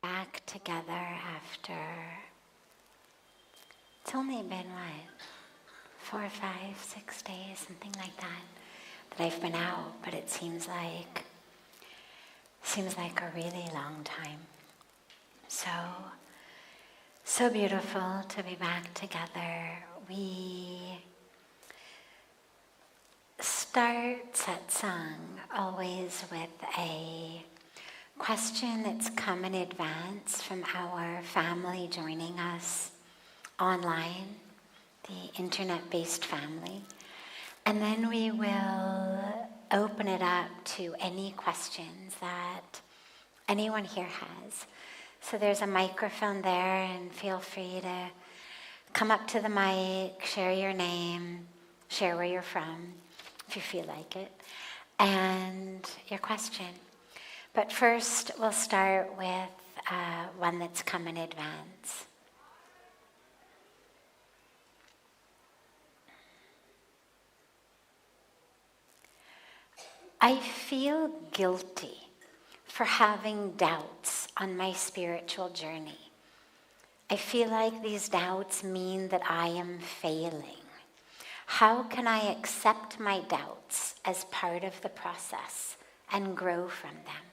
back together after, it's only been 4, 5, 6 days, something like that I've been out, but it seems like a really long time. So beautiful to be back together. We start satsang always with a question that's come in advance from our family joining us online, the internet-based family. And then we will open it up to any questions that anyone here has. So there's a microphone there, and feel free to come up to the mic, share your name, share where you're from, if you feel like it, and your question. But first, we'll start with one that's come in advance. I feel guilty for having doubts on my spiritual journey. I feel like these doubts mean that I am failing. How can I accept my doubts as part of the process and grow from them?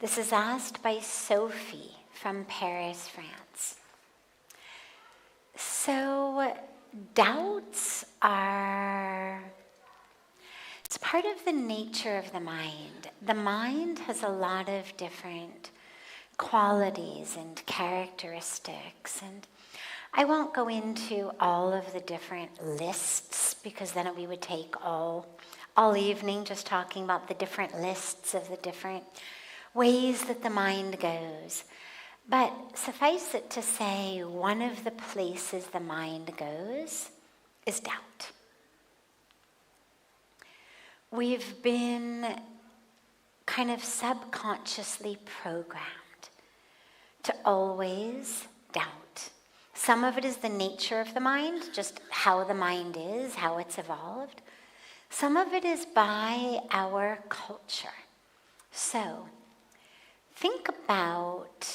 This is asked by Sophie from Paris, France. So, doubts are... it's part of the nature of the mind. The mind has a lot of different qualities and characteristics, and I won't go into all of the different lists because then we would take all evening just talking about the different lists of the different ways that the mind goes. But suffice it to say, one of the places the mind goes is doubt. We've been kind of subconsciously programmed to always doubt. Some of it is the nature of the mind, just how the mind is, how it's evolved. Some of it is by our culture. So, think about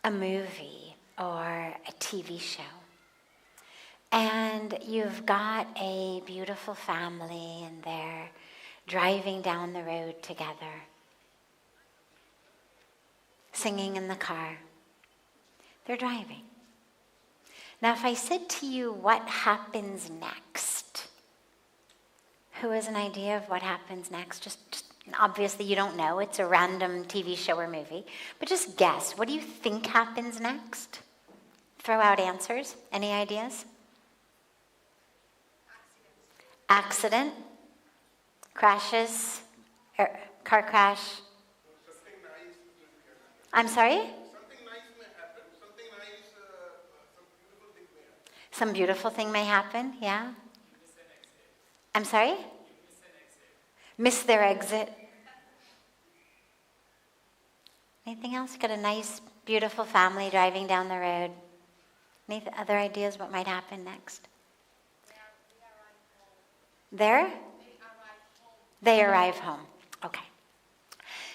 a movie or a TV show. And you've got a beautiful family and they're driving down the road together, singing in the car. They're driving. Now, if I said to you, what happens next? Who has an idea of what happens next? Just obviously you don't know. It's a random TV show or movie. But just guess. What do you think happens next? Throw out answers. Any ideas? Accident, crashes, car crash. I'm sorry? Something nice may happen. Something nice, some beautiful thing may happen. Some beautiful thing may happen, yeah. I'm sorry? Miss their exit. Anything else? Got a nice, beautiful family driving down the road. Any other ideas what might happen next? There? They arrive home. Okay.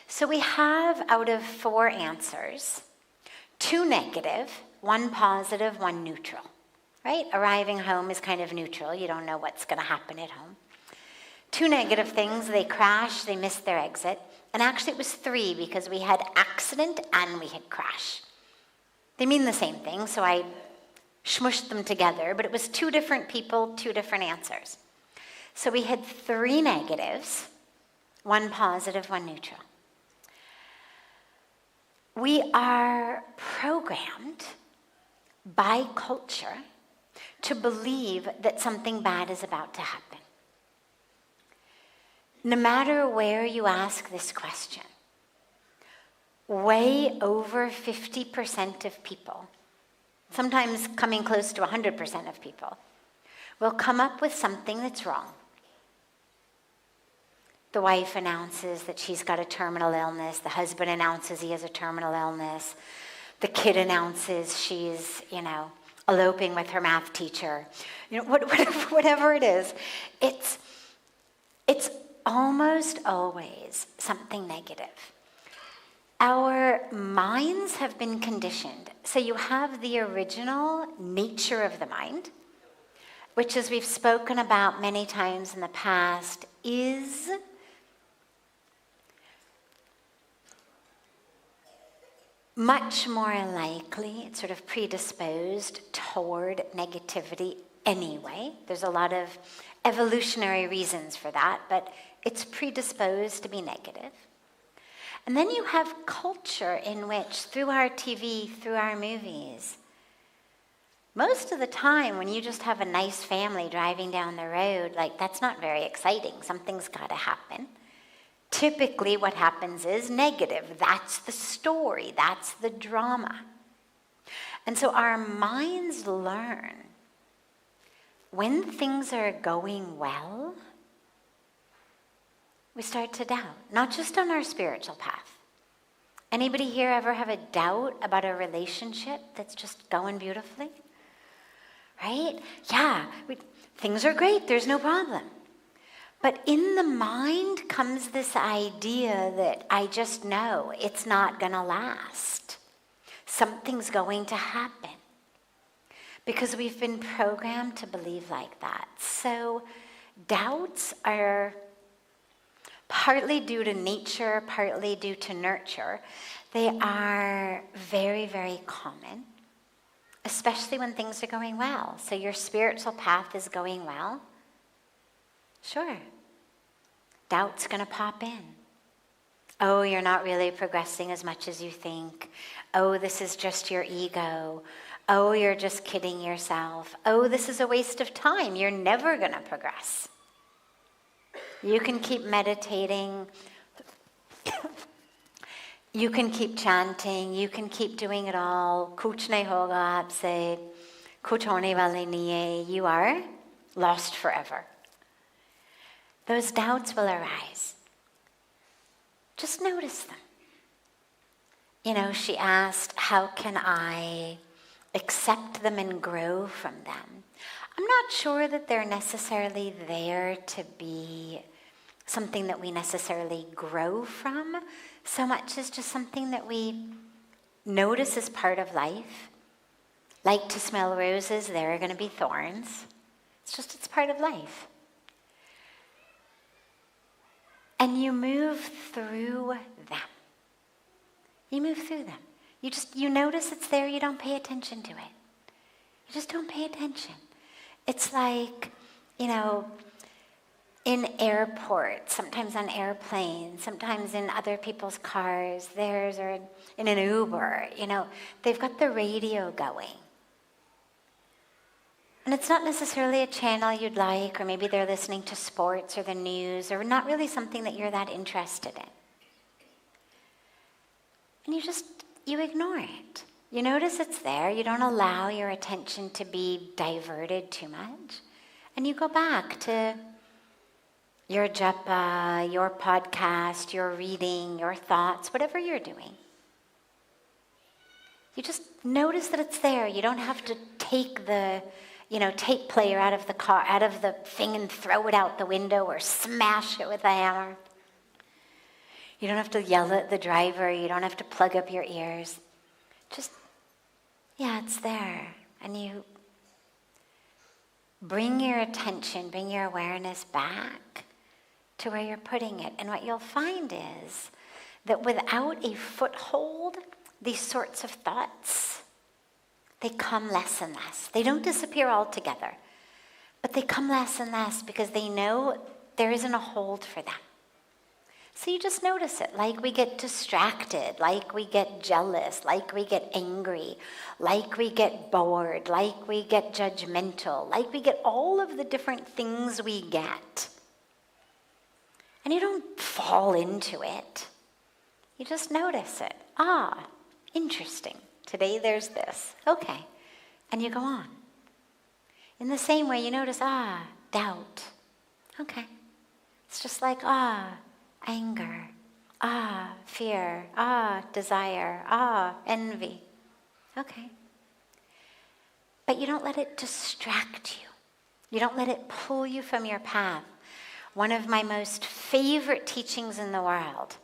So we have, out of 4 answers, 2 negative, 1 positive, 1 neutral. Right? Arriving home is kind of neutral. You don't know what's going to happen at home. 2 negative things, they crash, they miss their exit. And actually it was 3 because we had accident and we had crash. They mean the same thing, so I smushed them together, but it was 2 different people, 2 different answers. So we had 3 negatives, 1 positive, 1 neutral. We are programmed by culture to believe that something bad is about to happen. No matter where you ask this question, way over 50% of people, sometimes coming close to 100% of people, will come up with something that's wrong. The wife announces that she's got a terminal illness. The husband announces he has a terminal illness. The kid announces she's, eloping with her math teacher. Whatever it is, it's almost always something negative. Our minds have been conditioned. So you have the original nature of the mind, which, as we've spoken about many times in the past, is much more likely, it's sort of predisposed toward negativity anyway. There's a lot of evolutionary reasons for that, but it's predisposed to be negative. And then you have culture in which, through our TV, through our movies, most of the time when you just have a nice family driving down the road, like, that's not very exciting. Something's got to happen. Typically what happens is negative. That's the story. That's the drama. And so our minds learn when things are going well, we start to doubt, not just on our spiritual path. Anybody here ever have a doubt about a relationship that's just going beautifully? Right? Yeah, things are great, there's no problem. But in the mind comes this idea that I just know it's not going to last. Something's going to happen. Because we've been programmed to believe like that. So doubts are partly due to nature, partly due to nurture. They are very, very common, especially when things are going well. So your spiritual path is going well. Sure. Doubt's going to pop in. Oh, you're not really progressing as much as you think. Oh, this is just your ego. Oh, you're just kidding yourself. Oh, this is a waste of time. You're never going to progress. You can keep meditating. You can keep chanting. You can keep doing it all. Kuch nahi hoga aapse. Kuch hone wale nahi hai. You are lost forever. Those doubts will arise. Just notice them. You know, she asked, how can I accept them and grow from them? I'm not sure that they're necessarily there to be something that we necessarily grow from, so much as just something that we notice as part of life. Like to smell roses, there are going to be thorns. It's part of life. And you move through them. You move through them. You notice it's there, you don't pay attention to it. You just don't pay attention. It's like, you know, in airports, sometimes on airplanes, sometimes in other people's cars, theirs, or in an Uber, you know, they've got the radio going. And it's not necessarily a channel you'd like, or maybe they're listening to sports or the news, or not really something that you're that interested in. And you ignore it. You notice it's there. You don't allow your attention to be diverted too much. And you go back to your japa, your podcast, your reading, your thoughts, whatever you're doing. You just notice that it's there. You don't have to take the tape player out of the car, out of the thing, and throw it out the window or smash it with a hammer. You don't have to yell at the driver. You don't have to plug up your ears. Just, it's there. And you bring your attention, bring your awareness back to where you're putting it. And what you'll find is that without a foothold, these sorts of thoughts, they come less and less. They don't disappear altogether, but they come less and less because they know there isn't a hold for them. So you just notice it, like we get distracted, like we get jealous, like we get angry, like we get bored, like we get judgmental, like we get all of the different things we get. And you don't fall into it. You just notice it. Ah, interesting. Today there's this. Okay. And you go on. In the same way, you notice, doubt. Okay. It's just like, anger. Fear. Desire. Envy. Okay. But you don't let it distract you. You don't let it pull you from your path. One of my most favorite teachings in the world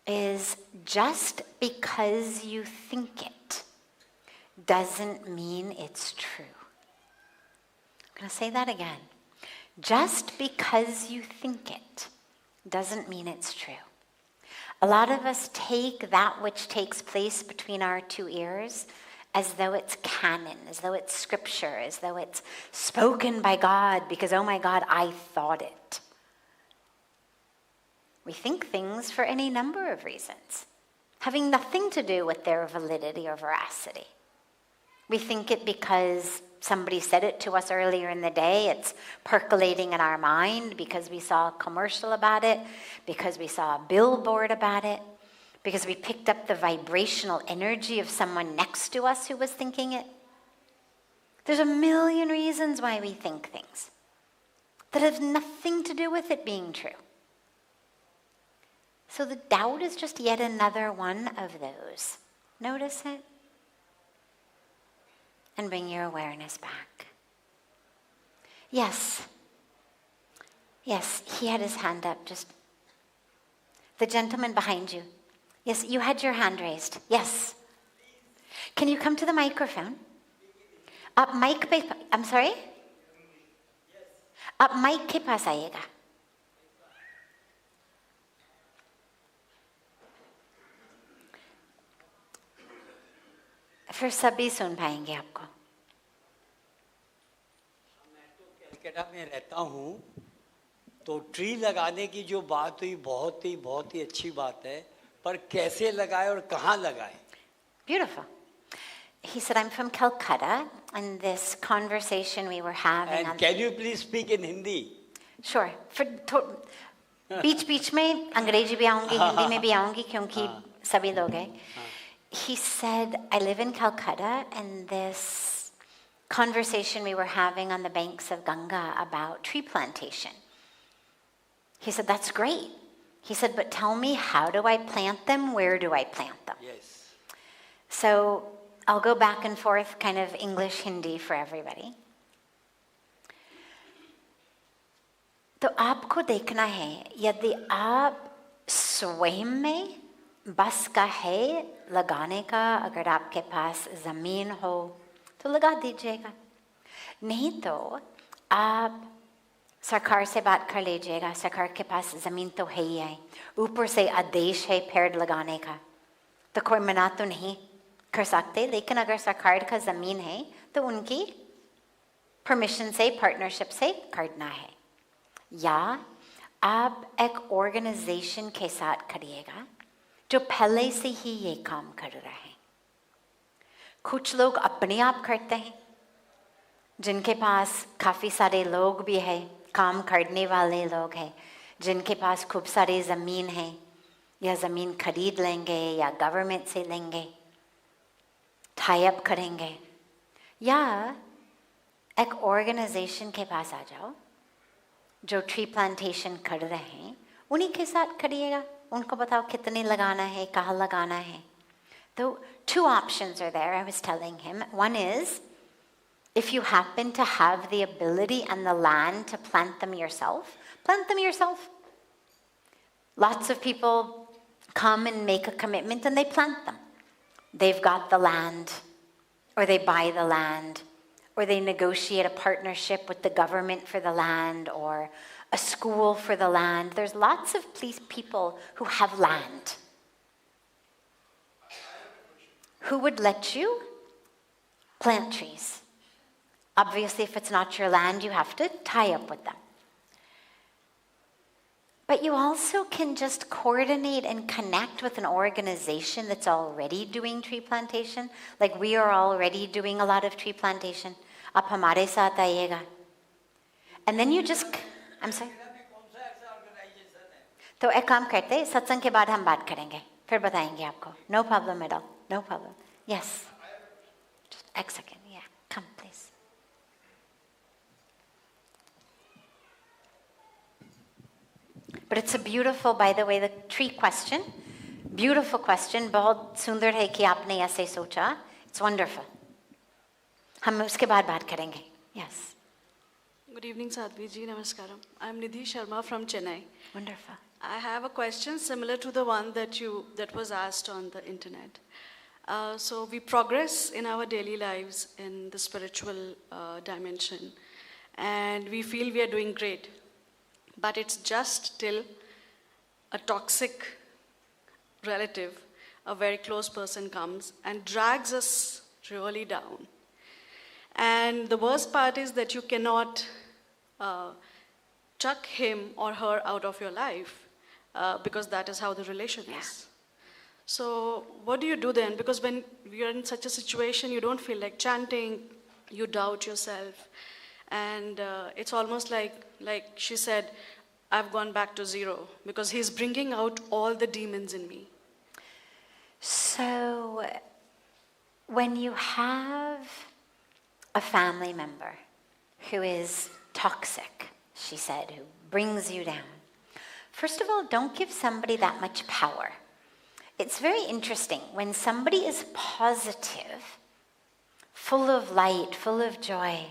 is just because you think it doesn't mean it's true. I'm going to say that again. Just because you think it doesn't mean it's true. A lot of us take that which takes place between our two ears as though it's canon, as though it's scripture, as though it's spoken by God because, oh my God, I thought it. We think things for any number of reasons, having nothing to do with their validity or veracity. We think it because somebody said it to us earlier in the day. It's percolating in our mind because we saw a commercial about it, because we saw a billboard about it, because we picked up the vibrational energy of someone next to us who was thinking it. There's a million reasons why we think things that have nothing to do with it being true. So the doubt is just yet another one of those. Notice it. And bring your awareness back. Yes. Yes, he had his hand up. Just the gentleman behind you. Yes, you had your hand raised. Yes. Can you come to the microphone? Up mic pe, I'm sorry? Up mic ke paas aayega. फिर सभी सुन पाएंगे आपको. मैं तो कलकत्ता में रहता हूँ, तो ट्री लगाने की जो बात हुई बहुत ही अच्छी बात है, पर कैसे लगाए और कहाँ लगाए? Beautiful. He said, I'm from Calcutta, and this conversation we were having. And can you please speak in Hindi? Sure. बीच में अंग्रेजी भी आऊँगी, हिंदी में भी आऊँगी, क्योंकि सभी लोग हैं. He said, I live in Calcutta, and this conversation we were having on the banks of Ganga about tree plantation. He said, that's great. He said, but tell me, how do I plant them? Where do I plant them? Yes. So I'll go back and forth, kind of English, Hindi for everybody. तो आपको देखना है, यदि आप स्वयं में बस का है लगाने का, अगर आपके पास ज़मीन हो तो लगा दीजिएगा. नहीं तो आप सरकार से बात कर लीजिएगा. सरकार के पास ज़मीन तो है ही है, ऊपर से आदेश है पेड़ लगाने का, तो कोई मना तो नहीं कर सकते. लेकिन अगर सरकार का ज़मीन है तो उनकी परमिशन से, पार्टनरशिप से करना है. या आप एक ऑर्गेनाइजेशन के साथ करिएगा जो पहले से ही ये काम कर रहे हैं. कुछ लोग अपने आप करते हैं, जिनके पास काफ़ी सारे लोग भी हैं, काम करने वाले लोग हैं, जिनके पास खूब सारी ज़मीन है, या ज़मीन खरीद लेंगे या गवर्नमेंट से लेंगे, टाई अप करेंगे. या एक ऑर्गेनाइजेशन के पास आ जाओ जो ट्री प्लांटेशन कर रहे हैं, उन्हीं के साथ करिएगा. उनको बताओ कितने लगाना है, कहाँ लगाना है. So 2 options are there, I was telling him. One is, if you happen to have the ability and the land to plant them yourself, plant them yourself. Lots of people come and make a commitment and they plant them. They've got the land, or they buy the land, or they negotiate a partnership with the government for the land, or a school for the land. There's lots of people who have land who would let you plant trees. Obviously, if it's not your land, you have to tie up with them. But you also can just coordinate and connect with an organization that's already doing tree plantation. Like we are already doing a lot of tree plantation. Aap hamare saath aiyega. And then you just... I'm sorry. तो एक काम करते हैं, सत्संग के बाद हम बात करेंगे, फिर बताएंगे आपको. No problem at all. No problem. Yes. Just a second. Yeah. Come, please. But it's a beautiful, by the way, the tree question. Beautiful question. बहुत सुंदर है कि आपने ऐसे सोचा. It's wonderful. हम उसके बाद बात करेंगे. Yes. Good evening, Sadhviji. Namaskaram. I am Nidhi Sharma from Chennai. Wonderful. I have a question similar to the one that was asked on the internet. So we progress in our daily lives in the spiritual dimension, and we feel we are doing great, but it's just till a toxic relative, a very close person comes and drags us really down. And the worst part is that you cannot chuck him or her out of your life because that is how the relation is. So what do you do then? Because when you're in such a situation, you don't feel like chanting, you doubt yourself. And it's almost like she said, I've gone back to zero because he's bringing out all the demons in me. So when you have a family member who is toxic, she said, who brings you down, first of all, don't give somebody that much power. It's very interesting. When somebody is positive, full of light, full of joy,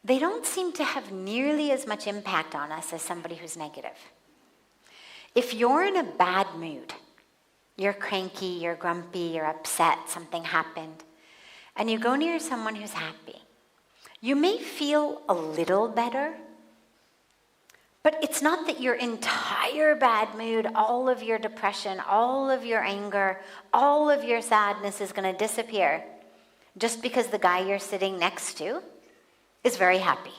they don't seem to have nearly as much impact on us as somebody who's negative. If you're in a bad mood, you're cranky, you're grumpy, you're upset, something happened, and you go near someone who's happy, you may feel a little better, but it's not that your entire bad mood, all of your depression, all of your anger, all of your sadness is going to disappear just because the guy you're sitting next to is very happy.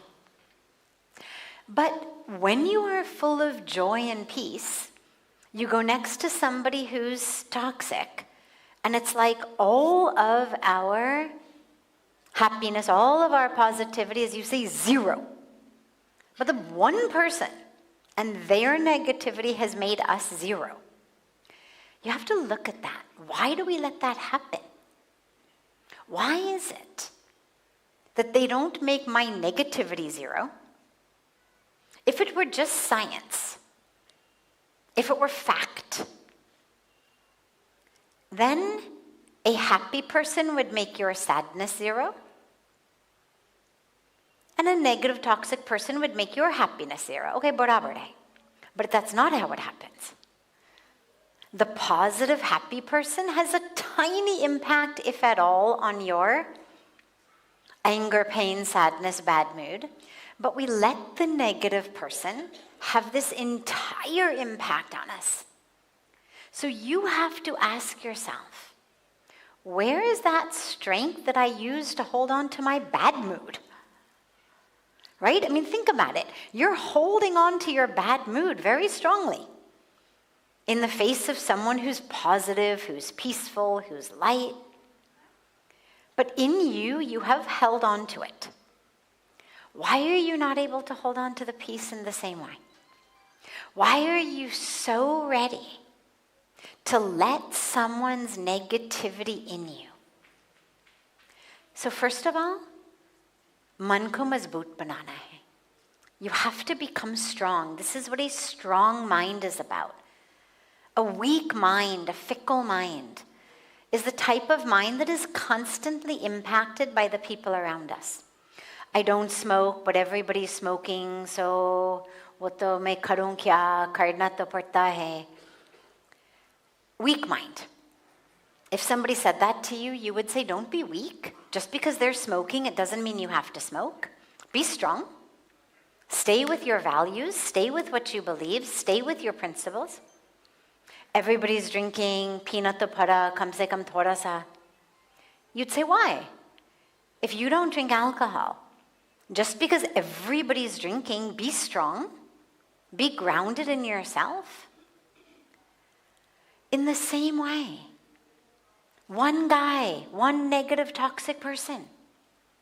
But when you are full of joy and peace, you go next to somebody who's toxic, and it's like all of our happiness, all of our positivity, as you say, zero. But the one person and their negativity has made us zero. You have to look at that. Why do we let that happen? Why is it that they don't make my negativity zero? If it were just science, if it were fact, then a happy person would make your sadness zero, and a negative, toxic person would make your happiness zero. Okay, barabar hai. But that's not how it happens. The positive, happy person has a tiny impact, if at all, on your anger, pain, sadness, bad mood. But we let the negative person have this entire impact on us. So you have to ask yourself, where is that strength that I use to hold on to my bad mood? Right? I mean, think about it. You're holding on to your bad mood very strongly in the face of someone who's positive, who's peaceful, who's light. But in you, you have held on to it. Why are you not able to hold on to the peace in the same way? Why are you so ready to let someone's negativity in you? So first of all, मन को मजबूत बनाना है. You have to become strong. This is what a strong mind is about. A weak mind, a fickle mind, is the type of mind that is constantly impacted by the people around us. I don't smoke, but everybody's smoking, so वो तो मैं करूँ क्या, करना तो पड़ता है. Weak mind. If somebody said that to you, you would say, don't be weak. Just because they're smoking, it doesn't mean you have to smoke. Be strong. Stay with your values. Stay with what you believe. Stay with your principles. Everybody's drinking, peanut to para, kam se kam thoda sa. You'd say, why? If you don't drink alcohol, just because everybody's drinking, be strong. Be grounded in yourself. In the same way, one guy, one negative, toxic person,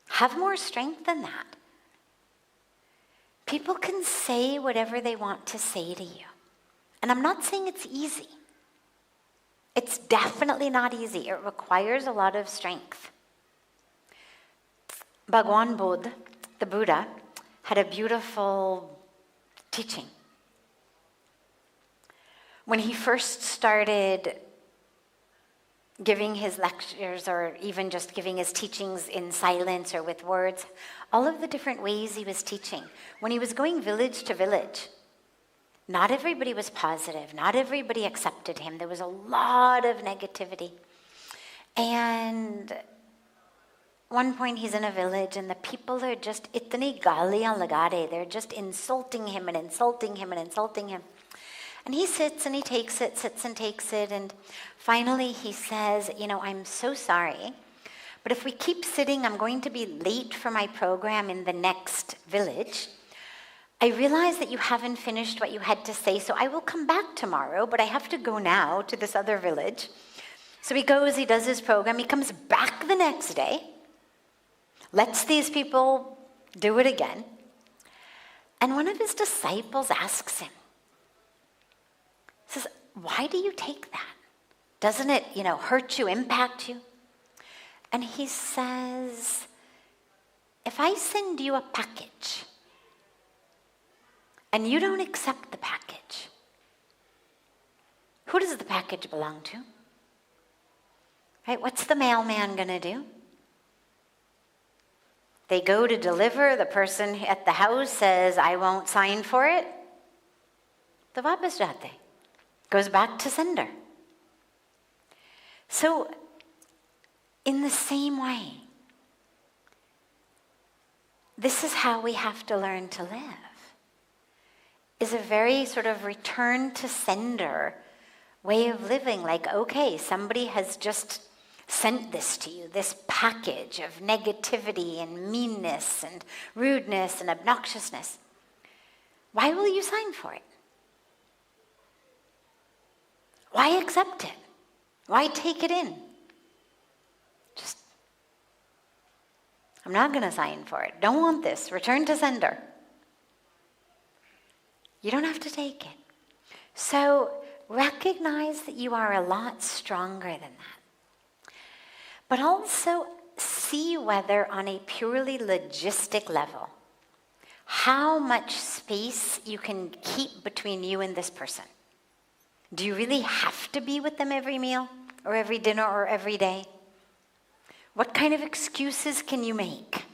have more strength than that. People can say whatever they want to say to you. And I'm not saying it's easy. It's definitely not easy. It requires a lot of strength. Bhagwan Buddha, the Buddha, had a beautiful teaching. When he first started giving his lectures, or even just giving his teachings in silence or with words, all of the different ways he was teaching. When he was going village to village, Not everybody was positive. Not everybody accepted him. There was a lot of negativity. And one point he's in a village and the people are just itni galiyan lagare. They're just insulting him and insulting him and insulting him. And he sits and he takes it, sits and takes it. And finally he says, I'm so sorry, but if we keep sitting, I'm going to be late for my program in the next village. I realize that you haven't finished what you had to say, so I will come back tomorrow, but I have to go now to this other village. So he goes, he does his program, he comes back the next day, lets these people do it again. And one of his disciples asks him, says, why do you take that? Doesn't it, hurt you, impact you? And he says, if I send you a package and you don't accept the package, who does the package belong to? Right? What's the mailman going to do? They go to deliver, the person at the house says, I won't sign for it. To वापस जाते. Goes back to sender. So, in the same way, this is how we have to learn to live. Is a very sort of return to sender way of living. Like, okay, somebody has just sent this to you, this package of negativity and meanness and rudeness and obnoxiousness. Why will you sign for it? Why accept it? Why take it in? I'm not going to sign for it. Don't want this. Return to sender. You don't have to take it. So recognize that you are a lot stronger than that. But also see whether on a purely logistic level, how much space you can keep between you and this person. Do you really have to be with them every meal or every dinner or every day? What kind of excuses can you make?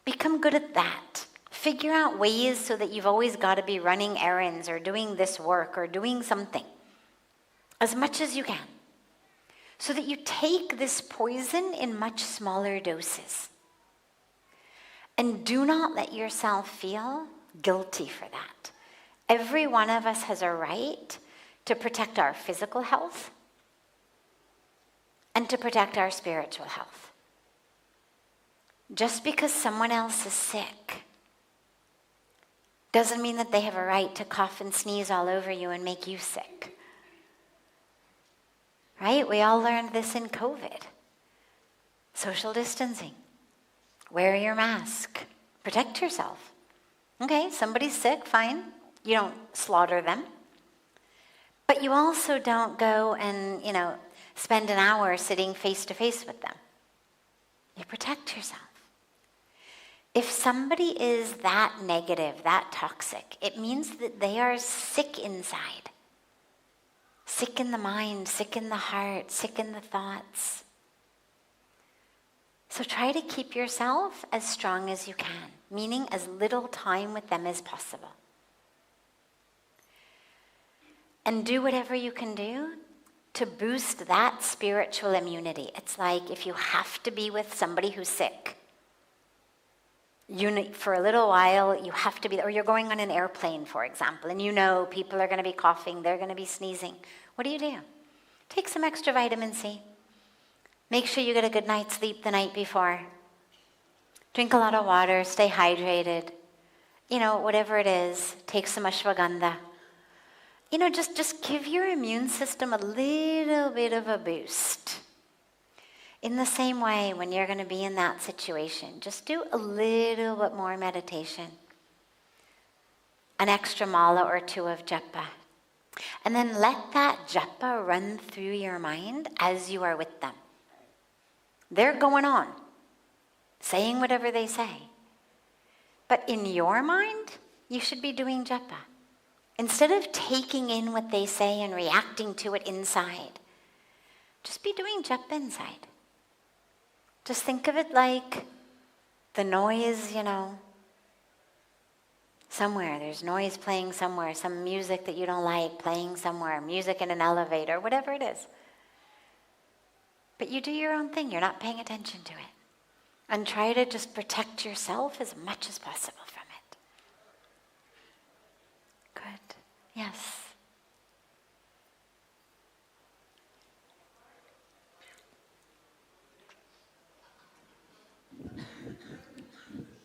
Become good at that. Figure out ways so that you've always got to be running errands or doing this work or doing something as much as you can, so that you take this poison in much smaller doses. And do not let yourself feel guilty for that. Every one of us has a right to protect our physical health and to protect our spiritual health. Just because someone else is sick doesn't mean that they have a right to cough and sneeze all over you and make you sick. Right? We all learned this in COVID. Social distancing. Wear your mask. Protect yourself. Okay, somebody's sick, fine. You don't slaughter them. But you also don't go and, spend an hour sitting face to face with them. You protect yourself. If somebody is that negative, that toxic, it means that they are sick inside. Sick in the mind, sick in the heart, sick in the thoughts. So try to keep yourself as strong as you can, meaning as little time with them as possible. And do whatever you can do to boost that spiritual immunity. It's like if you have to be with somebody who's sick, for a little while you have to be, or you're going on an airplane, for example, and people are going to be coughing, they're going to be sneezing. What do? Take some extra vitamin C. Make sure you get a good night's sleep the night before. Drink a lot of water, stay hydrated. Whatever it is, take some ashwagandha. Just give your immune system a little bit of a boost. In the same way, when you're going to be in that situation, just do a little bit more meditation. An extra mala or two of japa. And then let that japa run through your mind as you are with them. They're going on, saying whatever they say. But in your mind, you should be doing japa. Instead of taking in what they say and reacting to it inside, just be doing japa inside. Just think of it like the noise, Somewhere, there's noise playing somewhere, some music that you don't like playing somewhere, music in an elevator, whatever it is. But you do your own thing. You're not paying attention to it. And try to just protect yourself as much as possible from it. Good. Yes.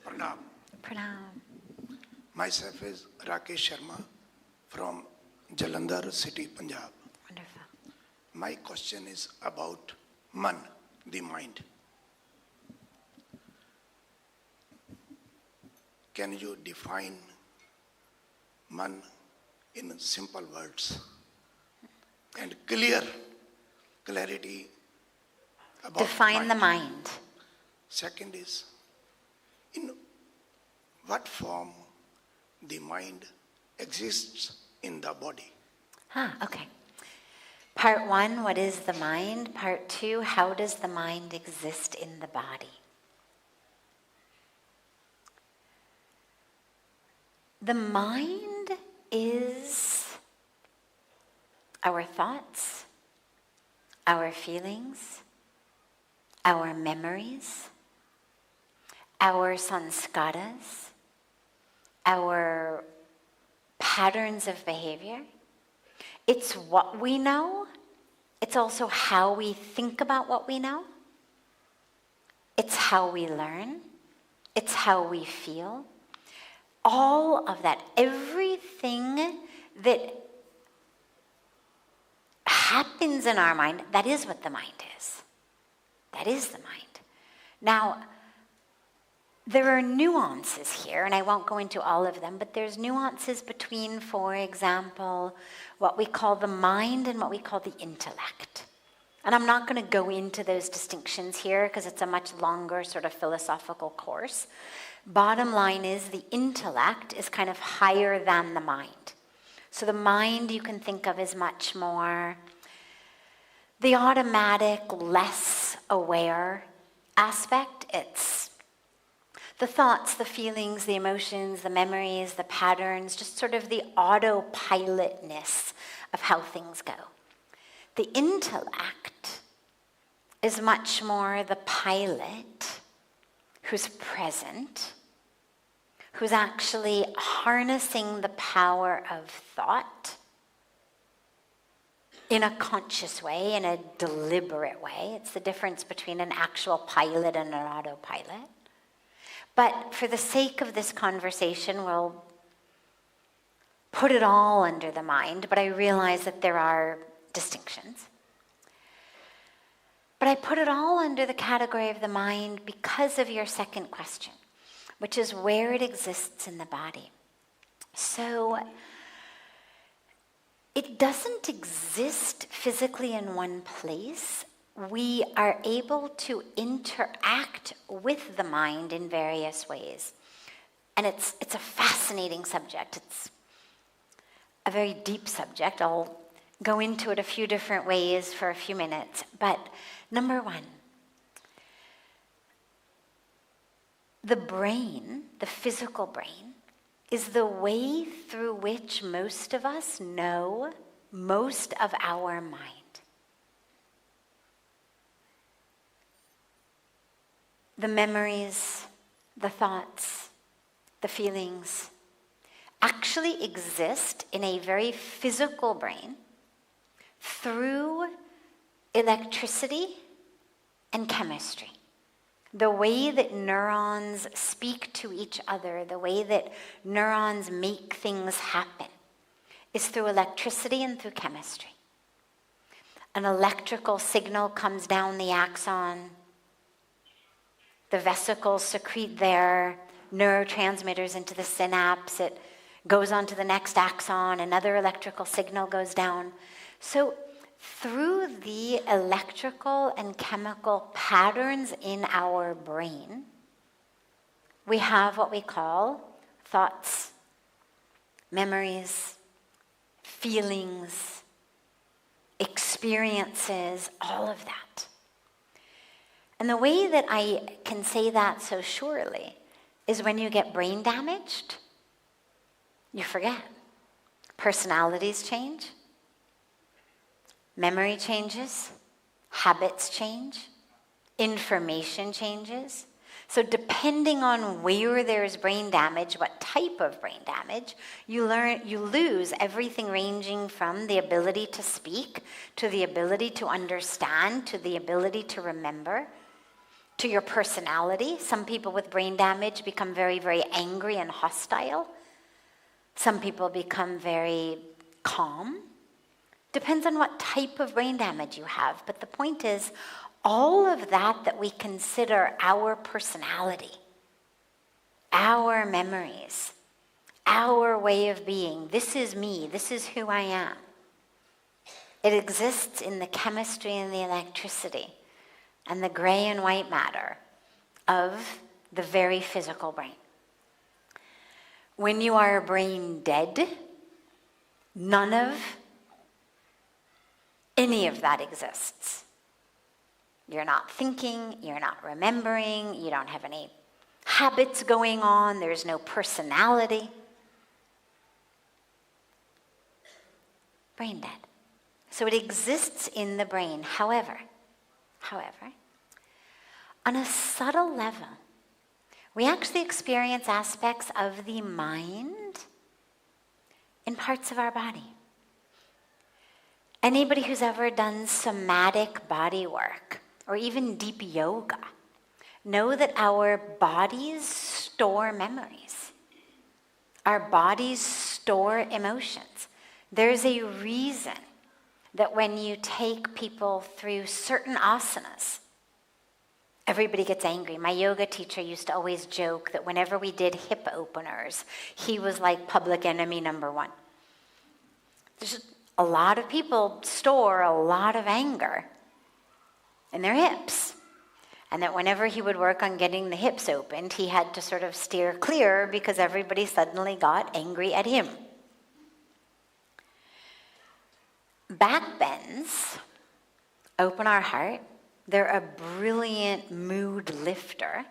Pranam. Pranam. Myself is Rakesh Sharma from Jalandhar city, Punjab. Wonderful. My question is about man, the mind. Can you define man in simple words and clarity about Define the mind. Second is, in what form the mind exists in the body? Okay. Part 1, what is the mind? Part 2, how does the mind exist in the body? The mind is our thoughts, our feelings, our memories, our sanskaras, our patterns of behavior. It's what we know. It's also how we think about what we know. It's how we learn. It's how we feel. All of that, everything that happens in our mind, that is what the mind is. That is the mind. Now, there are nuances here, and I won't go into all of them, but there's nuances between, for example, what we call the mind and what we call the intellect. And I'm not going to go into those distinctions here because it's a much longer sort of philosophical course. Bottom line is the intellect is kind of higher than the mind. So the mind you can think of as much more the automatic, less aware aspect. It's the thoughts, the feelings, the emotions, the memories, the patterns, just sort of the autopilotness of how things go. The intellect is much more the pilot who's present, who's actually harnessing the power of thought in a conscious way, in a deliberate way. It's the difference between an actual pilot and an autopilot. But for the sake of this conversation, we'll put it all under the mind, but I realize that there are distinctions. But I put it all under the category of the mind because of your second question, which is where it exists in the body. So it doesn't exist physically in one place. We are able to interact with the mind in various ways. And it's a fascinating subject. It's a very deep subject. I'll go into it a few different ways for a few minutes. But number one, the brain, the physical brain, is the way through which most of us know most of our mind. The memories, the thoughts, the feelings actually exist in a very physical brain through electricity and chemistry. The way that neurons speak to each other, the way that neurons make things happen, is through electricity and through chemistry. An electrical signal comes down the axon. The vesicles secrete their neurotransmitters into the synapse. It goes on to the next axon. Another electrical signal goes down. So through the electrical and chemical patterns in our brain, we have what we call thoughts, memories, feelings, experiences, all of that. And the way that I can say that so surely is when you get brain damaged, you forget. Personalities change. Memory changes. Habits change. Information changes. So depending on where there's brain damage, what type of brain damage, you lose everything ranging from the ability to speak, to the ability to understand, to the ability to remember, to your personality. Some people with brain damage become very, very angry and hostile. Some people become very calm. Depends on what type of brain damage you have. But the point is, all of that we consider our personality, our memories, our way of being, this is me, this is who I am. It exists in the chemistry and the electricity and the gray and white matter of the very physical brain. When you are brain dead, none of any of that exists. You're not thinking, you're not remembering, you don't have any habits going on, there's no personality. Brain dead. So it exists in the brain. However, on a subtle level, we actually experience aspects of the mind in parts of our body. Anybody who's ever done somatic body work, or even deep yoga, know that our bodies store memories. Our bodies store emotions. There's a reason that when you take people through certain asanas, everybody gets angry. My yoga teacher used to always joke that whenever we did hip openers, he was like public enemy number one. There's a lot of people store a lot of anger in their hips. And that whenever he would work on getting the hips opened, he had to sort of steer clear because everybody suddenly got angry at him. Back bends open our heart. They're a brilliant mood lifter.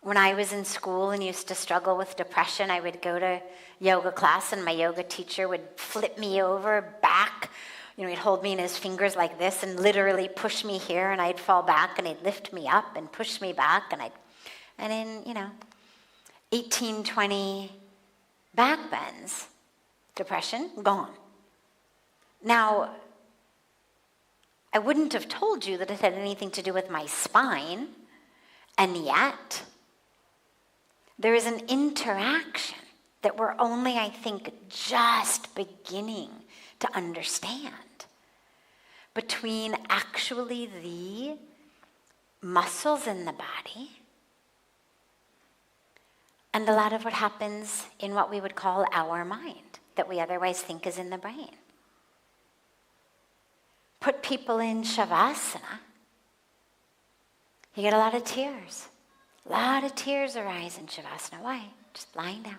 When I was in school and used to struggle with depression, I would go to yoga class and my yoga teacher would flip me over back. He'd hold me in his fingers like this and literally push me here, and I'd fall back, and he'd lift me up and push me back, and in, 18, 20 back bends, depression, gone. Now, I wouldn't have told you that it had anything to do with my spine, and yet there is an interaction that we're only, I think, just beginning to understand between actually the muscles in the body and a lot of what happens in what we would call our mind that we otherwise think is in the brain. Put people in Shavasana, you get a lot of tears. A lot of tears arise in Shavasana. Why? Just lying down.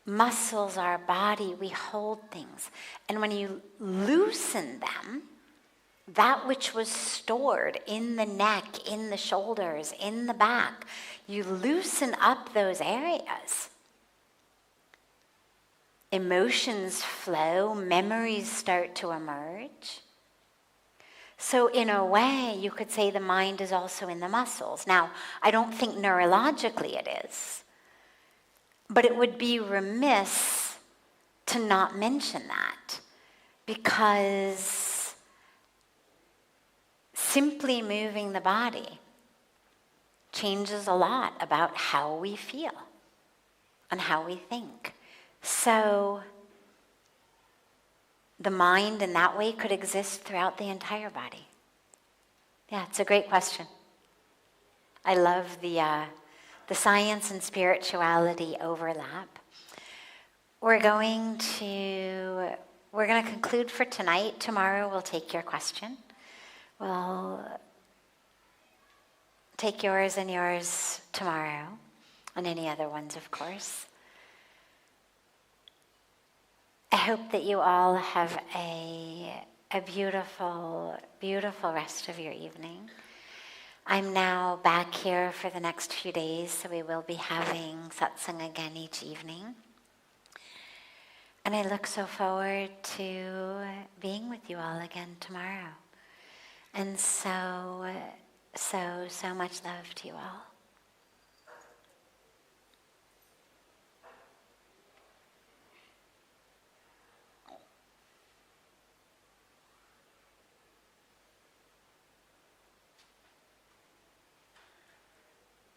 Muscles, our body, we hold things. And when you loosen them, that which was stored in the neck, in the shoulders, in the back, you loosen up those areas. Emotions flow, memories start to emerge. So in a way, you could say the mind is also in the muscles. Now, I don't think neurologically it is. But it would be remiss to not mention that, because simply moving the body changes a lot about how we feel and how we think. So the mind in that way could exist throughout the entire body. Yeah, it's a great question. I love the science and spirituality overlap. We're going to conclude for tonight. Tomorrow we'll take your question. We'll take yours and yours tomorrow, and any other ones, of course. I hope that you all have a beautiful, beautiful rest of your evening. I'm now back here for the next few days, so we will be having satsang again each evening. And I look so forward to being with you all again tomorrow. And so much love to you all.